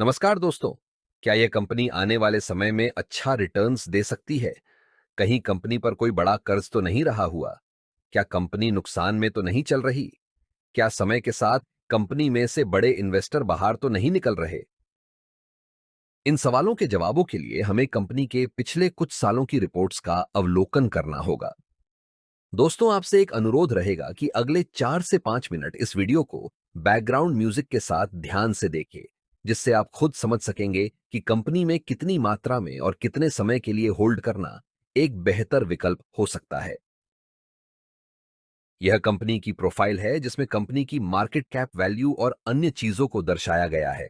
नमस्कार दोस्तों। क्या यह कंपनी आने वाले समय में अच्छा रिटर्न्स दे सकती है? कहीं कंपनी पर कोई बड़ा कर्ज तो नहीं रहा हुआ? क्या कंपनी नुकसान में तो नहीं चल रही? क्या समय के साथ कंपनी में से बड़े इन्वेस्टर बाहर तो नहीं निकल रहे? इन सवालों के जवाबों के लिए हमें कंपनी के पिछले कुछ सालों की रिपोर्ट्स का अवलोकन करना होगा। दोस्तों, आपसे एक अनुरोध रहेगा कि अगले 4 से 5 मिनट इस वीडियो को बैकग्राउंड म्यूजिक के साथ ध्यान से देखें, जिससे आप खुद समझ सकेंगे कि कंपनी में कितनी मात्रा में और कितने समय के लिए होल्ड करना एक बेहतर विकल्प हो सकता है। यह कंपनी की प्रोफाइल है, जिसमें कंपनी की मार्केट कैप वैल्यू और अन्य चीजों को दर्शाया गया है।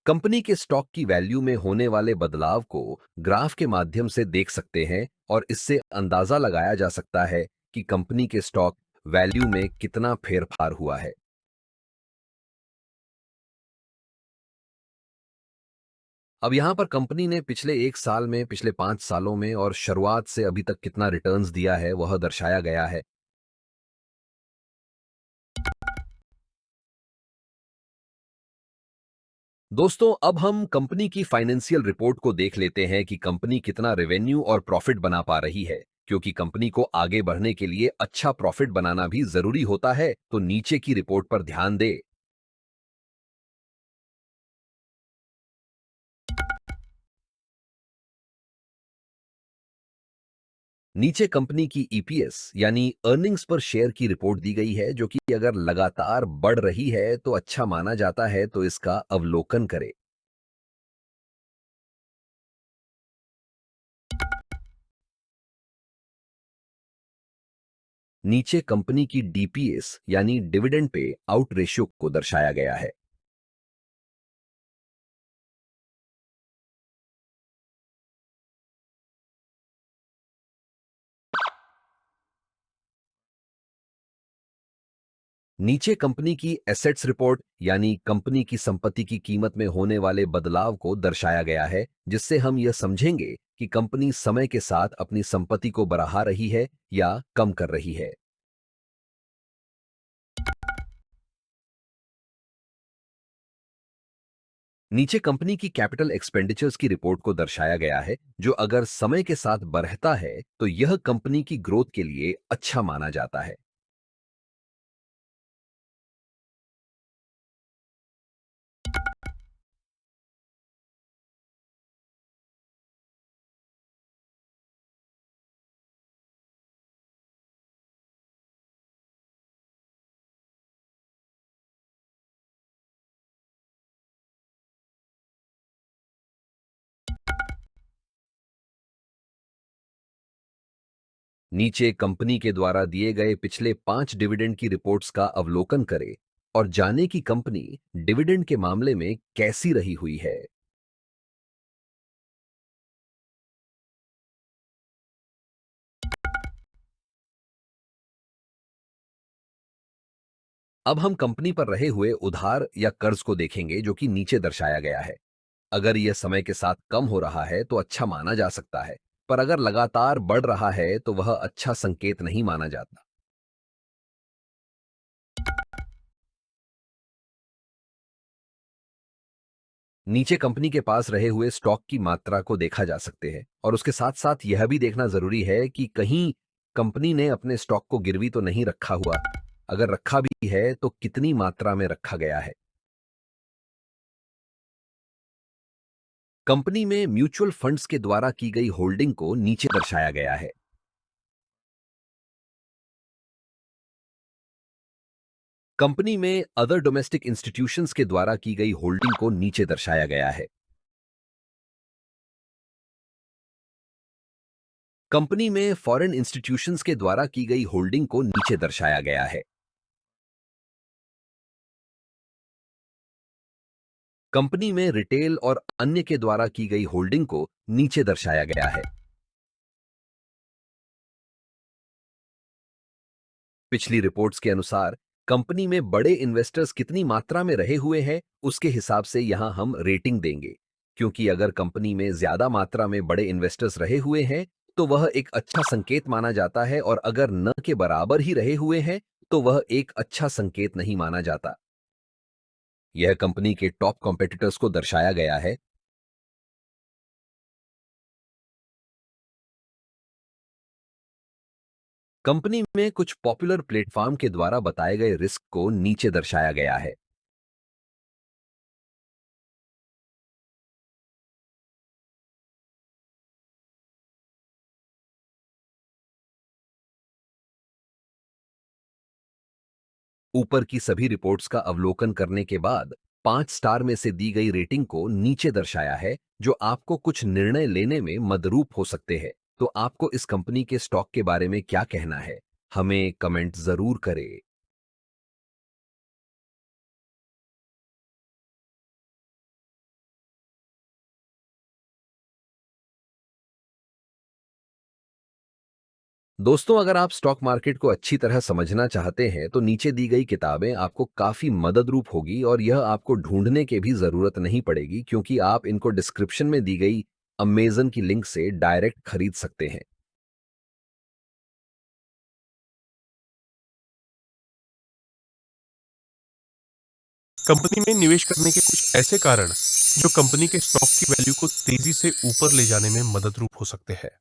कंपनी के स्टॉक की वैल्यू में होने वाले बदलाव को ग्राफ के माध्यम से देख सकते हैं और इससे अंदाजा लगाया जा सकता है कि कंपनी के स्टॉक वैल्यू में कितना फेरफार हुआ है। अब यहां पर कंपनी ने पिछले 1 साल में, पिछले 5 सालों में और शुरुआत से अभी तक कितना रिटर्न्स दिया है वह दर्शाया गया है। दोस्तों, अब हम कंपनी की फाइनेंशियल रिपोर्ट को देख लेते हैं कि कंपनी कितना रेवेन्यू और प्रॉफिट बना पा रही है। क्योंकि कंपनी को आगे बढ़ने के लिए अच्छा प्रॉफिट बनाना भी जरूरी होता है, तो नीचे की रिपोर्ट पर ध्यान दे। नीचे कंपनी की ईपीएस यानी अर्निंग्स पर शेयर की रिपोर्ट दी गई है, जो कि अगर लगातार बढ़ रही है तो अच्छा माना जाता है, तो इसका अवलोकन करें। नीचे कंपनी की डीपीएस यानी डिविडेंड पे आउट रेशियो को दर्शाया गया है। नीचे कंपनी की एसेट्स रिपोर्ट यानी कंपनी की संपत्ति की कीमत में होने वाले बदलाव को दर्शाया गया है, जिससे हम यह समझेंगे कि कंपनी समय के साथ अपनी संपत्ति को बढ़ा रही है या कम कर रही है। नीचे कंपनी की कैपिटल एक्सपेंडिचर्स की रिपोर्ट को दर्शाया गया है, जो अगर समय के साथ बढ़ता है तो यह कंपनी की ग्रोथ के लिए अच्छा माना जाता है। नीचे कंपनी के द्वारा दिए गए पिछले 5 डिविडेंड की रिपोर्ट्स का अवलोकन करें और जाने की कंपनी डिविडेंड के मामले में कैसी रही हुई है। अब हम कंपनी पर रहे हुए उधार या कर्ज को देखेंगे, जो कि नीचे दर्शाया गया है। अगर यह समय के साथ कम हो रहा है तो अच्छा माना जा सकता है, पर अगर लगातार बढ़ रहा है तो वह अच्छा संकेत नहीं माना जाता। नीचे कंपनी के पास रहे हुए स्टॉक की मात्रा को देखा जा सकते हैं और उसके साथ साथ यह भी देखना जरूरी है कि कहीं कंपनी ने अपने स्टॉक को गिरवी तो नहीं रखा हुआ। अगर रखा भी है तो कितनी मात्रा में रखा गया है। कंपनी में म्यूचुअल फंड्स के द्वारा की गई होल्डिंग को नीचे दर्शाया गया है। कंपनी में अदर डोमेस्टिक इंस्टीट्यूशंस के द्वारा की गई होल्डिंग को नीचे दर्शाया गया है। कंपनी में फॉरेन इंस्टीट्यूशंस के द्वारा की गई होल्डिंग को नीचे दर्शाया गया है। कंपनी में रिटेल और अन्य के द्वारा की गई होल्डिंग को नीचे दर्शाया गया है। पिछली रिपोर्ट्स के अनुसार कंपनी में बड़े इन्वेस्टर्स कितनी मात्रा में रहे हुए हैं, उसके हिसाब से यहां हम रेटिंग देंगे। क्योंकि अगर कंपनी में ज्यादा मात्रा में बड़े इन्वेस्टर्स रहे हुए हैं तो वह एक अच्छा संकेत माना जाता है, और अगर न के बराबर ही रहे हुए हैं तो वह एक अच्छा संकेत नहीं माना जाता। यह कंपनी के टॉप कॉम्पिटिटर्स को दर्शाया गया है। कंपनी में कुछ पॉपुलर प्लेटफॉर्म के द्वारा बताए गए रिस्क को नीचे दर्शाया गया है। ऊपर की सभी रिपोर्ट्स का अवलोकन करने के बाद 5 स्टार में से दी गई रेटिंग को नीचे दर्शाया है, जो आपको कुछ निर्णय लेने में मदरूप हो सकते हैं। तो आपको इस कंपनी के स्टॉक के बारे में क्या कहना है? हमें कमेंट जरूर करें। दोस्तों, अगर आप स्टॉक मार्केट को अच्छी तरह समझना चाहते हैं तो नीचे दी गई किताबें आपको काफी मददरूप होगी, और यह आपको ढूंढने की भी जरूरत नहीं पड़ेगी, क्योंकि आप इनको डिस्क्रिप्शन में दी गई अमेजन की लिंक से डायरेक्ट खरीद सकते हैं। कंपनी में निवेश करने के कुछ ऐसे कारण जो कंपनी के स्टॉक की वैल्यू को तेजी से ऊपर ले जाने में मददरूप हो सकते हैं।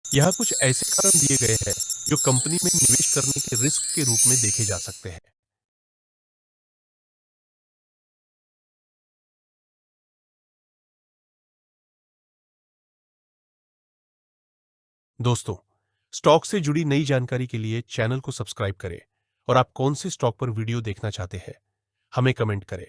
यहाँ कुछ ऐसे कारण दिए गए हैं जो कंपनी में निवेश करने के रिस्क के रूप में देखे जा सकते हैं। दोस्तों, स्टॉक से जुड़ी नई जानकारी के लिए चैनल को सब्सक्राइब करें और आप कौन से स्टॉक पर वीडियो देखना चाहते हैं, हमें कमेंट करें।